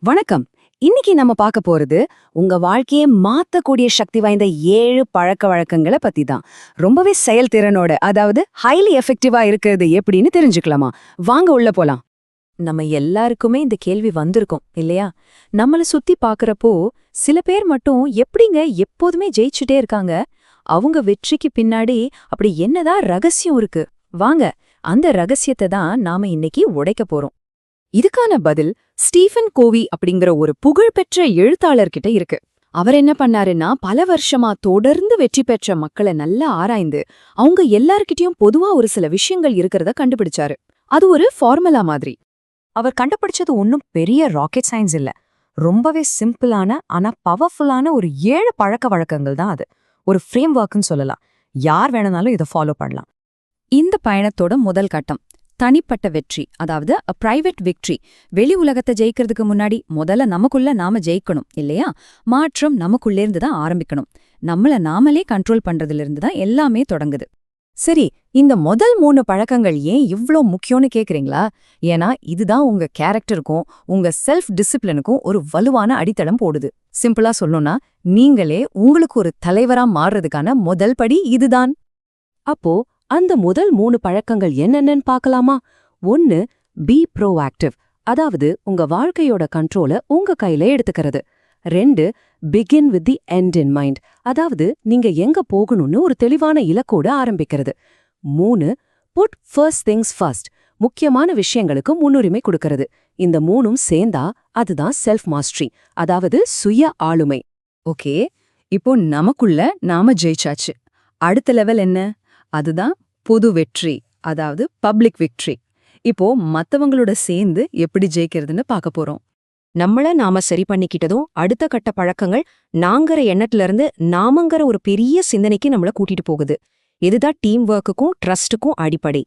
வணக்கம். இன்னைக்கு நம்ம பார்க்க போறது உங்க வாழ்க்கையை மாத்தக்கூடிய சக்தி வாய்ந்த 7 பழக்க வழக்கங்களை பத்தி தான். ரொம்பவே செயல்திறனோட, அதாவது ஹைலி எஃபெக்டிவா இருக்கிறது எப்படின்னு தெரிஞ்சுக்கலாமா? வாங்க உள்ள போலாம். நம்ம எல்லாருக்குமே இந்த கேள்வி வந்திருக்கும் இல்லையா? நம்மள சுத்தி பாக்குறப்போ சில பேர் மட்டும் எப்படிங்க எப்போதுமே ஜெயிச்சுட்டே இருக்காங்க? அவங்க வெற்றிக்கு பின்னாடி அப்படி என்னதான் ரகசியம் இருக்கு? வாங்க அந்த ரகசியத்தை தான் நாம இன்னைக்கு உடைக்க போறோம். இதுக்கான பதில் ஸ்டீஃபன் கோவி அப்படிங்கிற ஒரு புகழ்பெற்ற எழுத்தாளர்கிட்ட இருக்கு. அவர் என்ன பண்ணாருன்னா, பல வருஷமா தொடர்ந்து வெற்றி பெற்ற மக்களை நல்லா ஆராய்ந்து அவங்க எல்லார்கிட்டயும் பொதுவா ஒரு சில விஷயங்கள் இருக்கிறத கண்டுபிடிச்சாரு. அது ஒரு ஃபார்முலா மாதிரி. அவர் கண்டுபிடிச்சது ஒன்னும் பெரிய ராக்கெட் சயின்ஸ் இல்ல. ரொம்பவே சிம்பிளான ஆனா பவர்ஃபுல்லான ஒரு 7 பழக்க வழக்கங்கள் தான் அது. ஒரு ஃப்ரேம் ஒர்க்னு சொல்லலாம். யார் வேணும்னாலும் இதை ஃபாலோ பண்ணலாம். இந்த பயணத்தோட முதல் கட்டம் தனிப்பட்ட வெற்றி, அதாவது பிரைவேட் விக்ட்ரி. வெளி உலகத்தை ஜெயிக்கிறதுக்கு முன்னாடி முதல்ல நமக்குள்ள நாம ஜெயிக்கணும் இல்லையா? மாற்றம் நமக்குள்ளேருந்து தான் ஆரம்பிக்கணும். நம்மள நாமளே கண்ட்ரோல் பண்றதுல தான் எல்லாமே தொடங்குது. சரி, இந்த முதல் 3 பழக்கங்கள் ஏன் இவ்ளோ முக்கியம்னு கேக்குறீங்களா? ஏன்னா இதுதான் உங்க கேரக்டருக்கும் உங்க செல்ஃப் டிசிப்ளினுக்கும் ஒரு வலுவான அடித்தளம் போடுது. சிம்பிளா சொல்லணும்னா, நீங்களே உங்களுக்கு ஒரு தலைவரா மாறுறதுக்கான முதல் படி இதுதான். அப்போ அந்த முதல் 3 பழக்கங்கள் என்னென்னு பார்க்கலாமா? 1. பி ப்ரோஆக்டிவ், அதாவது உங்க வாழ்க்கையோட கண்ட்ரோலை உங்க கையில எடுத்துக்கிறது. 2. Begin with the end in mind, அதாவது நீங்க எங்க போகணும்னு ஒரு தெளிவான இலக்கோட ஆரம்பிக்கிறது. 3. புட் ஃபர்ஸ்ட் திங்ஸ் ஃபர்ஸ்ட், முக்கியமான விஷயங்களுக்கு முன்னுரிமை கொடுக்கறது. இந்த 3ம் சேர்ந்தா அதுதான் செல்ஃப் மாஸ்டரி, அதாவது சுய ஆளுமை. ஓகே, இப்போ நமக்குள்ள நாம ஜெயிச்சாச்சு. அடுத்த லெவல் என்ன? அதுதான் பொது வெற்றி, அதாவது பப்ளிக் விக்ட்ரி. இப்போ மத்தவங்களோட சேர்ந்து எப்படி ஜெயிக்கிறதுன்னு பார்க்க போறோம். நம்மள நாம சரி பண்ணிக்கிட்டதும் அடுத்த கட்ட பழக்கங்கள் நாங்கிற எண்ணத்துல இருந்து நாமங்கிற ஒரு பெரிய சிந்தனைக்கு நம்மள கூட்டிட்டு போகுது. இதுதான் டீம் ஒர்க்குக்கும் ட்ரஸ்டுக்கும் அடிப்படை.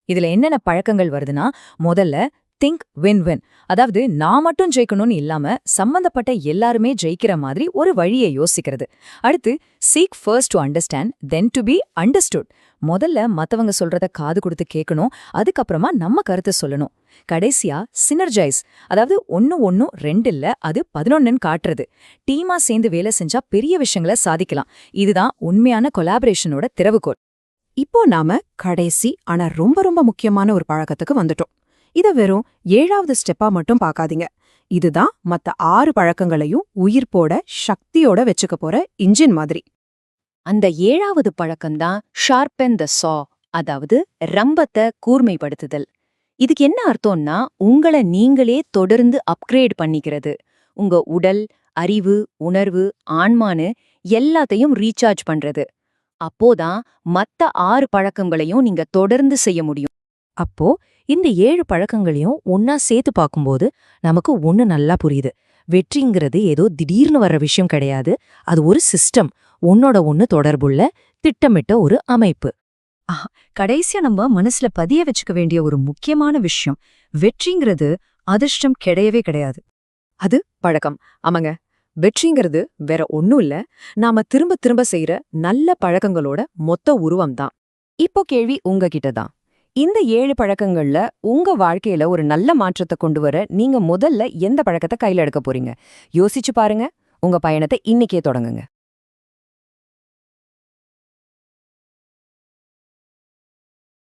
இதுல என்னென்ன பழக்கங்கள் வருதுன்னா, முதல்ல திங்க் வின் வின், அதாவது நான் மட்டும் ஜெயிக்கணும்னு இல்லாம சம்பந்தப்பட்ட எல்லாருமே ஜெயிக்கிற மாதிரி ஒரு வழியை யோசிக்கிறது. அடுத்து seek first to understand then to be understood, முதல்ல மத்தவங்க சொல்றத காது கொடுத்து கேட்கணும், அதுக்கப்புறமா நம்ம கருத்தை சொல்லணும். கடைசியா சினர்ஜைஸ், அதாவது 1 2 இல்ல, அது 11ன்னு காட்டுறது. டீமா சேர்ந்து வேலை செஞ்சா பெரிய விஷயங்களை சாதிக்கலாம். இதுதான் உண்மையான கொலாபரேஷனோட திறவுகோல். இப்போ நாம கடைசி ஆனா ரொம்ப ரொம்ப முக்கியமான ஒரு பழக்கத்துக்கு வந்துட்டோம். இத வெறும் 7வது ஸ்டெப்பா மட்டும் பார்க்காதீங்க. இதுதான் மத்த 6 பழக்கங்களையும் உயிர்ப்போட சக்தியோட வச்சுக்க போற இன்ஜின் மாதிரி. அந்த 7வது பழக்கம்தான் ஷார்பன் த சா, அதாவது ரம்பத்தை கூர்மைப்படுத்துதல். இதுக்கு என்ன அர்த்தம்னா, உங்களை நீங்களே தொடர்ந்து அப்கிரேட் பண்ணிக்கிறது. உங்க உடல், அறிவு, உணர்வு, ஆன்மான்னு எல்லாத்தையும் ரீசார்ஜ் பண்றது. அப்போதான் மத்த 6 பழக்கங்களையும் நீங்க தொடர்ந்து செய்ய முடியும். அப்போ இந்த 7 பழக்கங்களையும் ஒன்னா சேர்த்து பார்க்கும்போது நமக்கு ஒண்ணு நல்லா புரியுது. வெற்றிங்கிறது ஏதோ திடீர்னு வர்ற விஷயம் கிடையாது. அது ஒரு சிஸ்டம், ஒன்னோட ஒண்ணு தொடர்புள்ள திட்டமிட்ட ஒரு அமைப்பு. கடைசியா நம்ம மனசுல பதிய வச்சுக்க வேண்டிய ஒரு முக்கியமான விஷயம், வெற்றிங்கிறது அதிர்ஷ்டம் கிடையவே கிடையாது. அது பழக்கம். ஆமாங்க, வெற்றிங்கிறது வேற ஒண்ணும் இல்ல, நாம திரும்ப திரும்ப செய்யற நல்ல பழக்கங்களோட மொத்த உருவம் தான். இப்போ கேள்வி உங்ககிட்ட தான். இந்த 7 பழக்கங்கள்ல உங்க வாழ்க்கையில ஒரு நல்ல மாற்றத்தை கொண்டு வர நீங்க முதல்ல எந்த பழக்கத்தை கையில எடுக்க போறீங்க? யோசிச்சு பாருங்க. உங்க பயணத்தை இன்னைக்கே தொடங்குங்க.